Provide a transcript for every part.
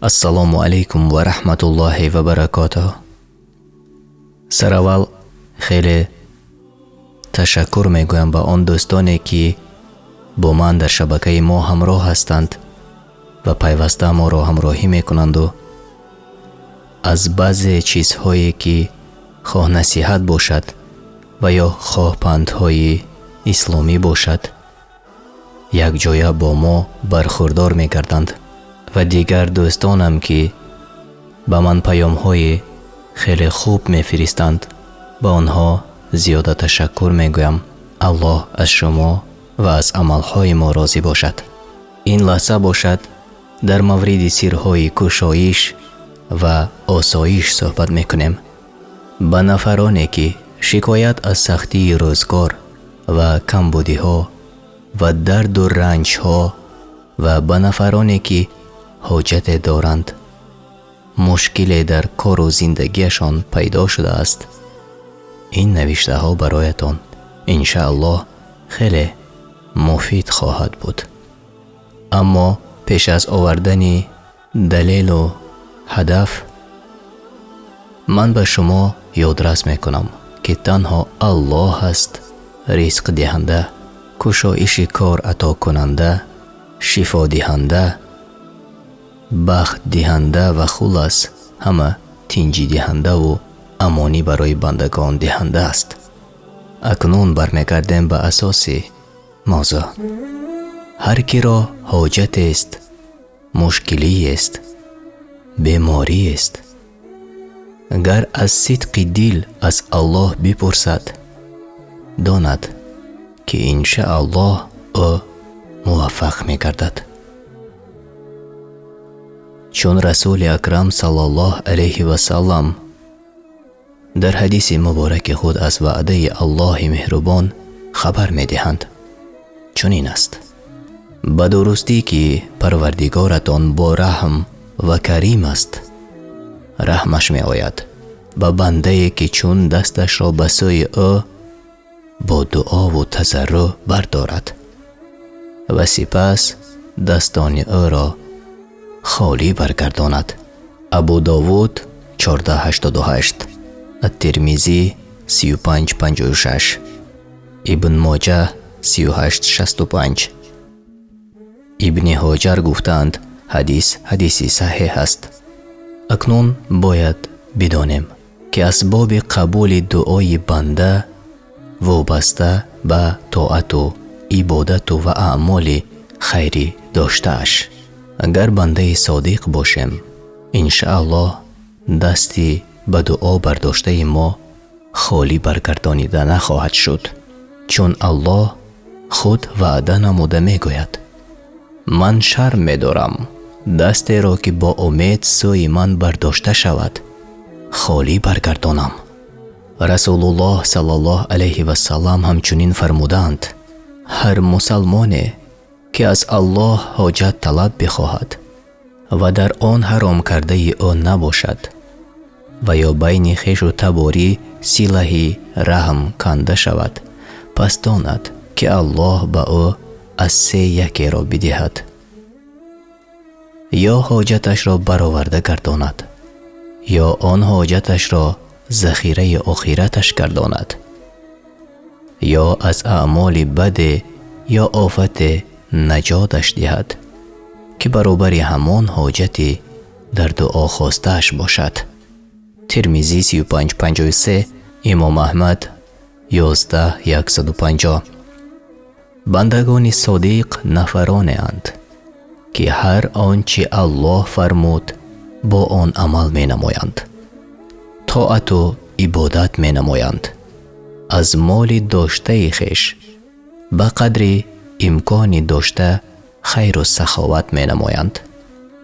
ассалому алайкум ва раҳматуллоҳи ва баракотуҳ. Сараввал хеле ташаккур мегӯям ба он дӯстоне ки бо ман дар шабакаи мо ҳамроҳ ҳастанд ва пайваста моро ҳамроҳӣ мекунанду аз баъзе чизҳое ки хоҳ насиҳат бошад ва ё хоҳ пандҳои исломӣ бошад, якҷоя бо мо бархӯрдор мегарданд. ва дигар дӯстонам ки ба ман паёмҳои хеле хуб мефиристанд, ба онҳо зиёда ташаккур мегӯям. аллоҳ аз шумо ва аз амалҳои мо розӣ бошад. ин лаҳза бошад дар мавриди сирҳои кушоиш ва осоиш суҳбат мекунем. ба нафароне ки шикоят аз сахтии рӯзгор ва камбудиҳо ва дарду ранҷҳо ва ба нафароне ки ҳоҷате доранд, мушкиле дар кору зиндагиашон пайдо шудааст, ин навиштаҳо бароятон иншааллоҳ хеле муфид хоҳад буд. аммо пеш аз овардани далелу ҳадаф, ман ба шумо ёдрас мекунам ки танҳо Аллоҳ аст ризқдиҳанда, кушоиши кор атокунанда, шифодиҳанда, бахтдиҳанда ва хулас ҳама тинҷидиҳандаву амонӣ барои бандагон диҳанда аст. акнун бармегардем ба асоси мавзӯъ. ҳар киро ҳоҷатест, мушкилиест, бемориест, гар аз сидқи дил аз Аллоҳ бипурсад, донад ки иншааллоҳ ӯ муваффақ мегардад. чун расули акрам саллаллоҳ алайҳи васаллам дар ҳадиси мубораки худ аз ваъдаи Аллоҳи меҳрубон хабар медиҳанд. чунин аст: ба дурустӣ ки Парвардигоратон бо раҳм ва карим аст, раҳмаш меояд ба бандае ки чун дасташро ба сӯи ӯ бо дуову тазаррӯъ бардорад ва сипас дастони ӯро холӣ баргардонад. абу довуд 1488, ат-тирмизӣ 3556, ибн моҷа 3865. ибни ҳоҷар гуфтанд ҳадиси саҳеҳ аст. акнун бояд бидонем ки асбоби қабули дуои банда вобаста ба тоату ибодату ва аъмоли хайрӣ доштааш. агар бандаи содиқ бошем, иншааллоҳ дасти ба дуо бардоштаи мо холӣ баргардонида нахоҳад шуд, чун Аллоҳ худ ваъда намуда мегӯяд: ман шарм медорам дастеро ки бо умед сӯи ман бардошта шавад холӣ баргардонам. расулуллоҳ саллаллоҳ алайҳи васаллам ҳамчунин фармудаанд: ҳар мусалмоне ки аз Аллоҳ ҳоҷат талаб бихоҳад ва дар он ҳаром кардаи ӯ набошад ва ё байни хешу таборӣ силаҳи раҳм канда шавад, пас донад ки Аллоҳ ба ӯ аз се якеро бидиҳад: ё ҳоҷаташро бароварда гардонад, ё он ҳоҷаташро захираи охираташ гардонад, ё аз аъмоли баде ё офате наҷоташ диҳад ки баробари ҳамон ҳоҷати дар дуо хостааш бошад. тирмизӣ 3553, имом аҳмад 11150. бандагони содиқ нафаронеанд ки ҳар он чи Аллоҳ фармуд бо он амал менамоянд, тоату ибодат менамоянд, аз моли доштаи хеш ба қадри имкони дошта хайру саховат менамоянд,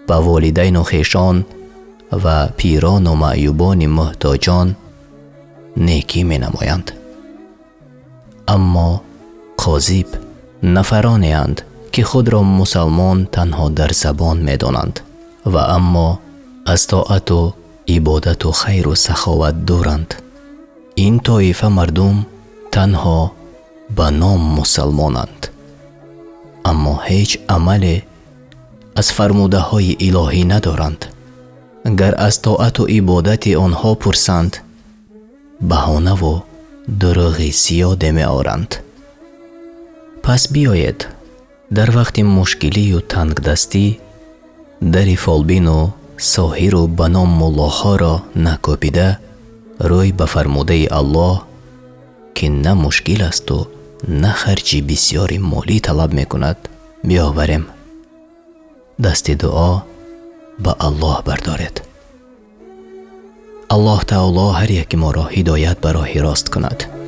ба волидайну хешон ва пирону маъюбони муҳтоҷон некӣ менамоянд. аммо қозиб нафаронеанд ки худро мусалмон танҳо дар забон медонанд ва аммо аз тоату ибодату хайру саховат дуранд. ин тоифа мардум танҳо ба ном мусалмонанд, аммо ҳеҷ амале از فرموده های الهی ندارند. گر از طاعت و عبادت آنها پرسند، بهانه و دروغ زیاده می آورند. پس بیایید در وقت مشکلی و تنگ دستی در فالبین و ساحر و بنام ملاها را نکوبیده روی به فرموده الله که نه مشکل است و نه خرجی بسیاری مالی طلب می کند بیاوریم. دست دعا به الله بردارید. الله تعالی هر یک ما را هدایت به راه راست کند.